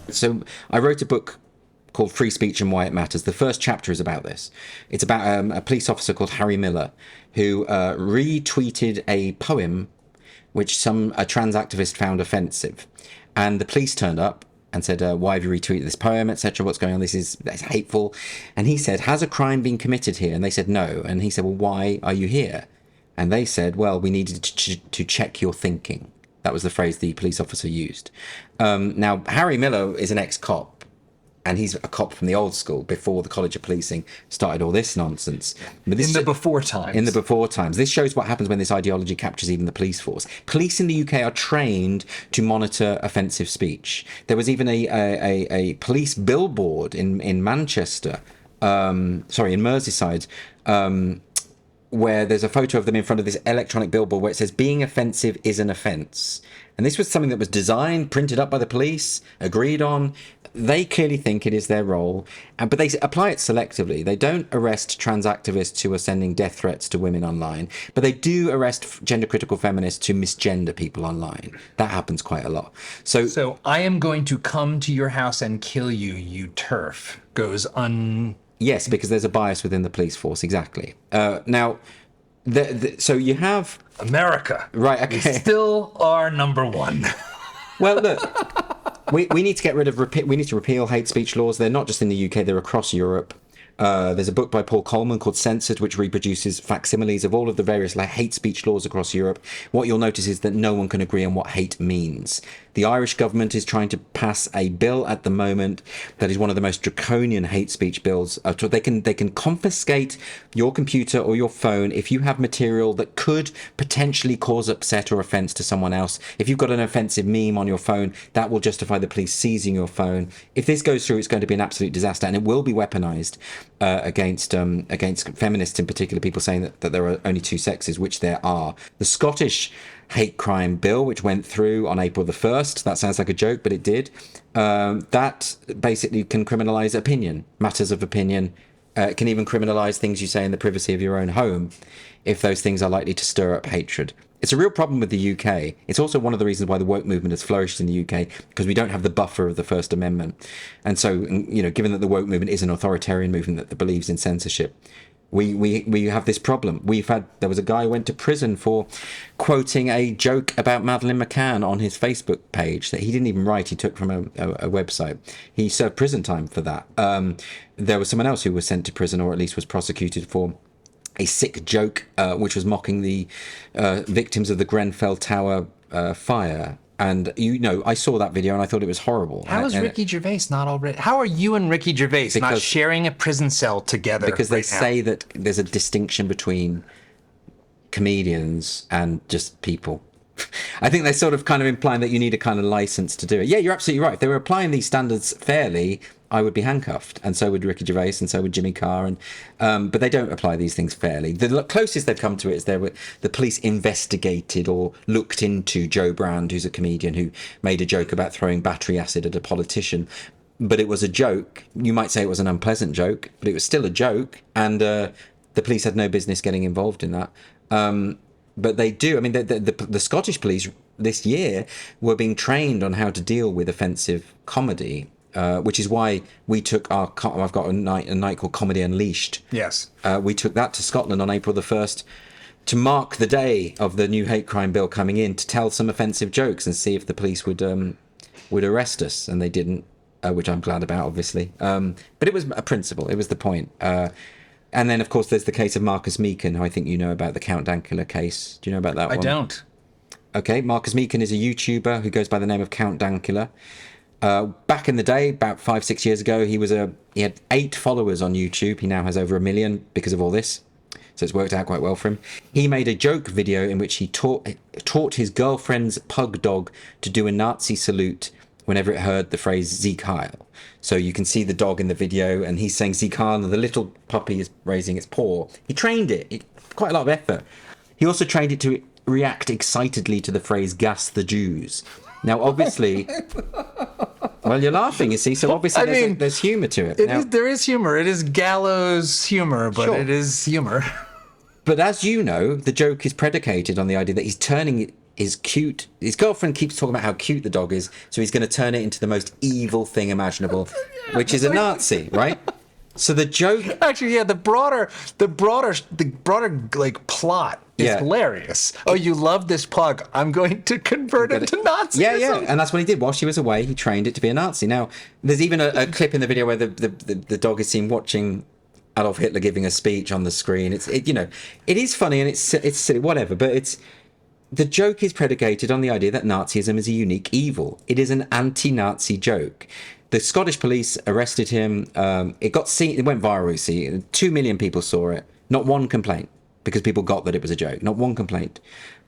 So I wrote a book called Free Speech and Why It Matters. The first chapter is about this. It's about a police officer called Harry Miller who retweeted a poem which a trans activist found offensive. And the police turned up and said, why have you retweeted this poem, etc.? What's going on? That's hateful. And he said, has a crime been committed here? And they said, no. And he said, well, why are you here? And they said, well, we needed to check your thinking. That was the phrase the police officer used. Now, Harry Miller is an ex-cop. And he's a cop from the old school before the College of Policing started all this nonsense. But in the before times. In the before times. This shows what happens when this ideology captures even the police force. Police in the UK are trained to monitor offensive speech. There was even a police billboard in Manchester, in Merseyside, where there's a photo of them in front of this electronic billboard where it says, being offensive is an offence. And this was something that was designed, printed up by the police, agreed on. They clearly think it is their role, but they apply it selectively. They don't arrest trans activists who are sending death threats to women online, but they do arrest gender-critical feminists who misgender people online. That happens quite a lot. So I am going to come to your house and kill you, you TERF, goes un... Yes, because there's a bias within the police force, exactly. Now, so you have... America. Right, okay. We still are number one. Well, look, we need to get rid of, we need to repeal hate speech laws. They're not just in the UK, they're across Europe. There's a book by Paul Coleman called Censored, which reproduces facsimiles of all of the various hate speech laws across Europe. What you'll notice is that no one can agree on what hate means. The Irish government is trying to pass a bill at the moment that is one of the most draconian hate speech bills. They can confiscate your computer or your phone if you have material that could potentially cause upset or offence to someone else. If you've got an offensive meme on your phone, that will justify the police seizing your phone. If this goes through, it's going to be an absolute disaster, and it will be weaponised against feminists in particular, people saying that there are only two sexes, which there are. The Scottish hate crime bill, which went through on April the 1st, that sounds like a joke, but it did, that basically can criminalise opinion, matters of opinion. It can even criminalise things you say in the privacy of your own home if those things are likely to stir up hatred. It's a real problem with the UK. It's also one of the reasons why the woke movement has flourished in the UK, because we don't have the buffer of the First Amendment. And so, given that the woke movement is an authoritarian movement that believes in censorship, we have this problem. There was a guy who went to prison for quoting a joke about Madeleine McCann on his Facebook page that he didn't even write, he took from a website. He served prison time for that. There was someone else who was sent to prison, or at least was prosecuted for a sick joke, which was mocking the victims of the Grenfell Tower fire. And I saw that video and I thought it was horrible. How is Ricky Gervais not already? How are you and Ricky Gervais not sharing a prison cell together? Because they say that there's a distinction between comedians and just people. I think they're sort of kind of implying that you need a kind of license to do it. Yeah, you're absolutely right. If they were applying these standards fairly, I would be handcuffed, and so would Ricky Gervais, and so would Jimmy Carr, but they don't apply these things fairly. The closest they've come to it is the police investigated or looked into Joe Brand, who's a comedian who made a joke about throwing battery acid at a politician, but it was a joke. You might say it was an unpleasant joke, but it was still a joke, and the police had no business getting involved in that. But they do. I mean, the Scottish police this year were being trained on how to deal with offensive comedy. Which is why we took I've got a night called Comedy Unleashed. Yes. We took that to Scotland on April the 1st to mark the day of the new hate crime bill coming in, to tell some offensive jokes and see if the police would arrest us, and they didn't, which I'm glad about, obviously. But it was a principle. It was the point. And then, of course, there's the case of Marcus Meekin, who I think you know about, the Count Dankula case. Do you know about that one? I don't. Okay, Marcus Meekin is a YouTuber who goes by the name of Count Dankula. Back in the day, about 5-6 years ago, he had 8 followers on YouTube. He now has over 1 million because of all this. So it's worked out quite well for him. He made a joke video in which he taught his girlfriend's pug dog to do a Nazi salute whenever it heard the phrase Sieg Heil. So you can see the dog in the video, and he's saying Sieg Heil, and the little puppy is raising its paw. He trained it. Quite a lot of effort. He also trained it to react excitedly to the phrase "gas the Jews." Now, obviously, well, you're laughing, you see, so obviously there's humour to it. There is humour. It is gallows humour, but It is humour. But as you know, the joke is predicated on the idea that he's turning is cute. His girlfriend keeps talking about how cute the dog is, so he's going to turn it into the most evil thing imaginable, which is a Nazi, right? So the joke, Actually, yeah, the broader like plot is hilarious. Oh, you love this pug? I'm going to convert it to Nazism. Yeah, and that's what he did. While she was away, he trained it to be a Nazi. Now, there's even a clip in the video where the dog is seen watching Adolf Hitler giving a speech on the screen. It is funny and it's silly, whatever. But the joke is predicated on the idea that Nazism is a unique evil. It is an anti-Nazi joke. The Scottish police arrested him. It went viral. You see, 2 million people saw it. Not one complaint, because people got that it was a joke. Not one complaint.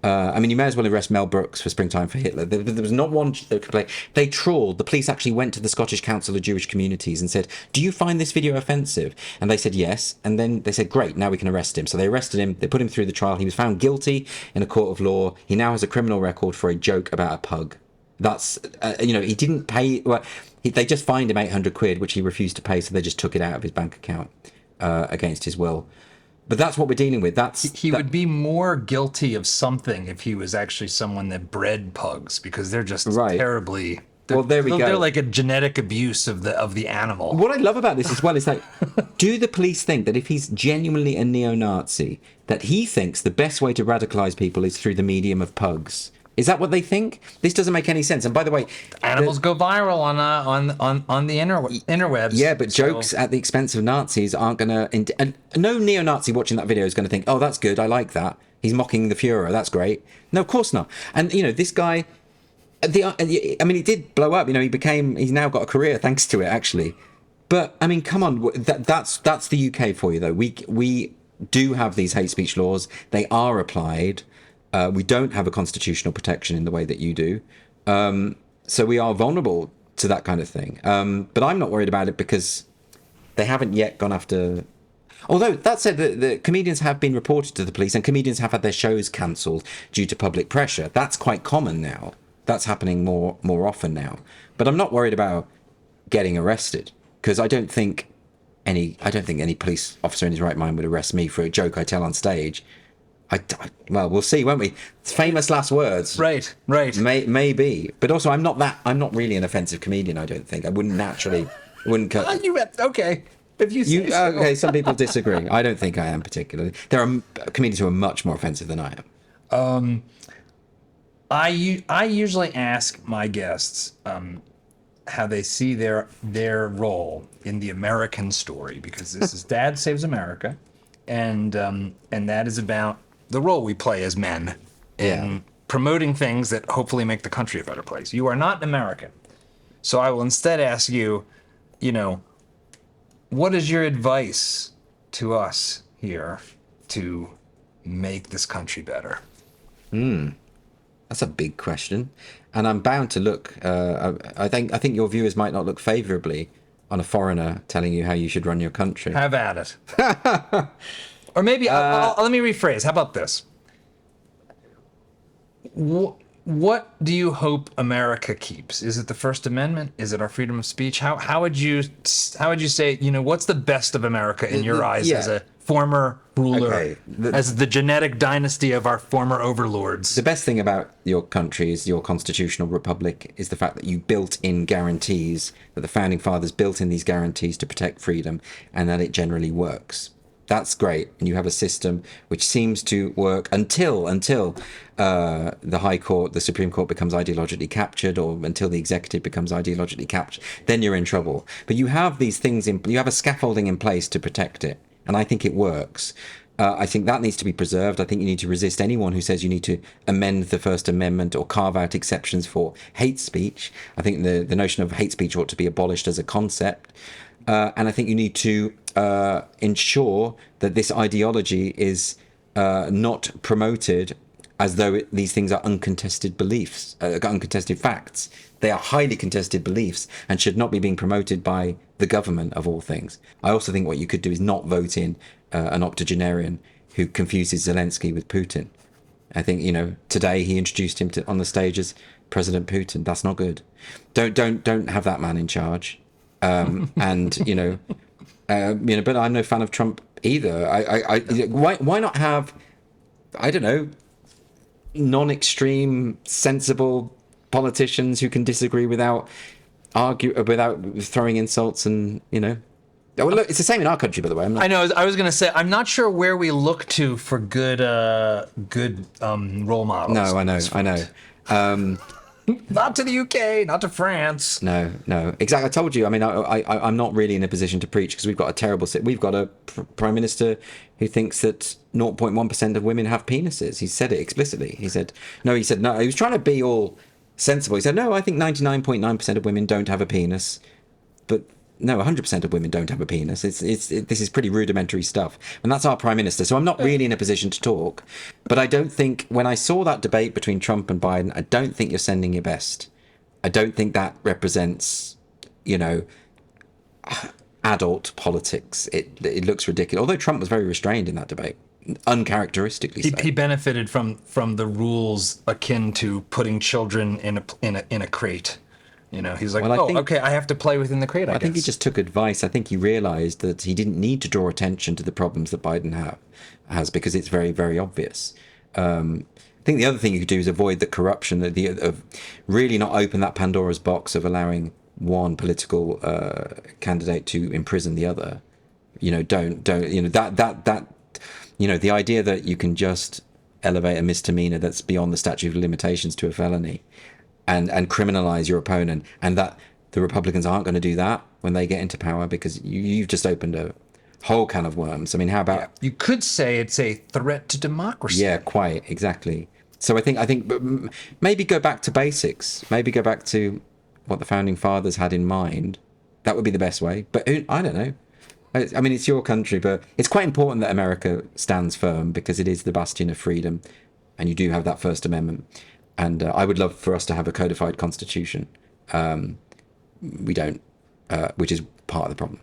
I mean, you may as well arrest Mel Brooks for Springtime for Hitler. There was not one complaint. They trawled. The police actually went to the Scottish Council of Jewish Communities and said, "Do you find this video offensive?" And they said yes. And then they said, "Great, now we can arrest him." So they arrested him. They put him through the trial. He was found guilty in a court of law. He now has a criminal record for a joke about a pug. That's he didn't pay. Well, they just fined him 800 quid, which he refused to pay, so they just took it out of his bank account against his will. But that's what we're dealing with. He would be more guilty of something if he was actually someone that bred pugs, because they're just terribly. Well, there we go. They're like a genetic abuse of the animal. What I love about this as well is that, do the police think that if he's genuinely a neo-Nazi, that he thinks the best way to radicalize people is through the medium of pugs? Is that what they think? This doesn't make any sense. And by the way, animals go viral on the interwebs. Yeah, but jokes at the expense of Nazis aren't going to. And no neo-Nazi watching that video is going to think, "Oh, that's good. I like that. He's mocking the Führer. That's great." No, of course not. And this guy, I mean, it did blow up. He's now got a career thanks to it, actually. But I mean, come on, that's the UK for you, though. We do have these hate speech laws. They are applied. We don't have a constitutional protection in the way that you do. So we are vulnerable to that kind of thing. But I'm not worried about it because they haven't yet gone after... Although, that said, the comedians have been reported to the police and comedians have had their shows cancelled due to public pressure. That's quite common now. That's happening more often now. But I'm not worried about getting arrested because I don't think any police officer in his right mind would arrest me for a joke I tell on stage. Well, we'll see, won't we? It's famous last words. Right. Maybe. But also, I'm not really an offensive comedian, I don't think. I wouldn't cut. Okay. If you say so. Okay, some people disagree. I don't think I am particularly. There are comedians who are much more offensive than I am. I usually ask my guests how they see their role in the American story, because this is Dad Saves America, and that is about the role we play as men in promoting things that hopefully make the country a better place. You are not an American. So I will instead ask you, what is your advice to us here to make this country better? That's a big question. And I'm bound to look, I think your viewers might not look favourably on a foreigner telling you how you should run your country. Have at it. Or maybe, let me rephrase. How about this? What do you hope America keeps? Is it the First Amendment? Is it our freedom of speech? How would you say, what's the best of America in your eyes as a former ruler, as the genetic dynasty of our former overlords? The best thing about your country is your constitutional republic is the fact that you built in guarantees, that the founding fathers built in these guarantees to protect freedom, and that it generally works. That's great, and you have a system which seems to work until the High Court, the Supreme Court becomes ideologically captured, or until the executive becomes ideologically captured. Then you're in trouble. But you have these things you have a scaffolding in place to protect it, and I think it works. I think that needs to be preserved. I think you need to resist anyone who says you need to amend the First Amendment or carve out exceptions for hate speech. I think the notion of hate speech ought to be abolished as a concept. And I think you need to ensure that this ideology is not promoted as though these things are uncontested beliefs, uncontested facts. They are highly contested beliefs and should not be being promoted by the government, of all things. I also think what you could do is not vote in an octogenarian who confuses Zelensky with Putin. I think, today he introduced him on the stage as President Putin. That's not good. Don't have that man in charge. But I'm no fan of Trump either. Why not have, I don't know, non-extreme, sensible politicians who can disagree without throwing insults and, you know. Oh, well, look, it's the same in our country, by the way. I know. I was going to say, I'm not sure where we look to for good role models. No, I know. Not to the UK, not to France. No, exactly. I told you. I mean, I'm not really in a position to preach because we've got a prime minister who thinks that 0.1% of women have penises. He said it explicitly. He said no. He was trying to be all sensible. He said no. I think 99.9% of women don't have a penis, but no, 100% of women don't have a penis. This is pretty rudimentary stuff, and that's our prime minister. So I'm not really in a position to talk. But I don't think when I saw that debate between Trump and Biden, I don't think you're sending your best. I don't think that represents, you know, adult politics. It looks ridiculous. Although Trump was very restrained in that debate, uncharacteristically so. He benefited from the rules akin to putting children in a crate. You know, he's like, okay, I have to play within the crate, I guess. think he just took advice. I think he realized that he didn't need to draw attention to the problems that Biden has because it's very, very obvious. I think the other thing you could do is avoid the corruption, of really not open that Pandora's box of allowing one political candidate to imprison the other. You know, don't, you know, that, you know, the idea that you can just elevate a misdemeanor that's beyond the statute of limitations to a felony and criminalize your opponent, and that the Republicans aren't going to do that when they get into power because you've just opened a whole can of worms. I mean, how about... Yeah. You could say it's a threat to democracy. Yeah, quite, exactly. So I think maybe go back to basics. Maybe go back to what the founding fathers had in mind. That would be the best way. But I don't know. I mean, it's your country, but it's quite important that America stands firm because it is the bastion of freedom, and you do have that First Amendment. And I would love for us to have a codified constitution. We don't, which is part of the problem.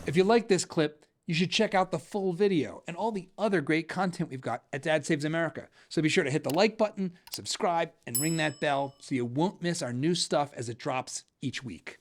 If you like this clip, you should check out the full video and all the other great content we've got at Dad Saves America. So be sure to hit the like button, subscribe, and ring that bell so you won't miss our new stuff as it drops each week.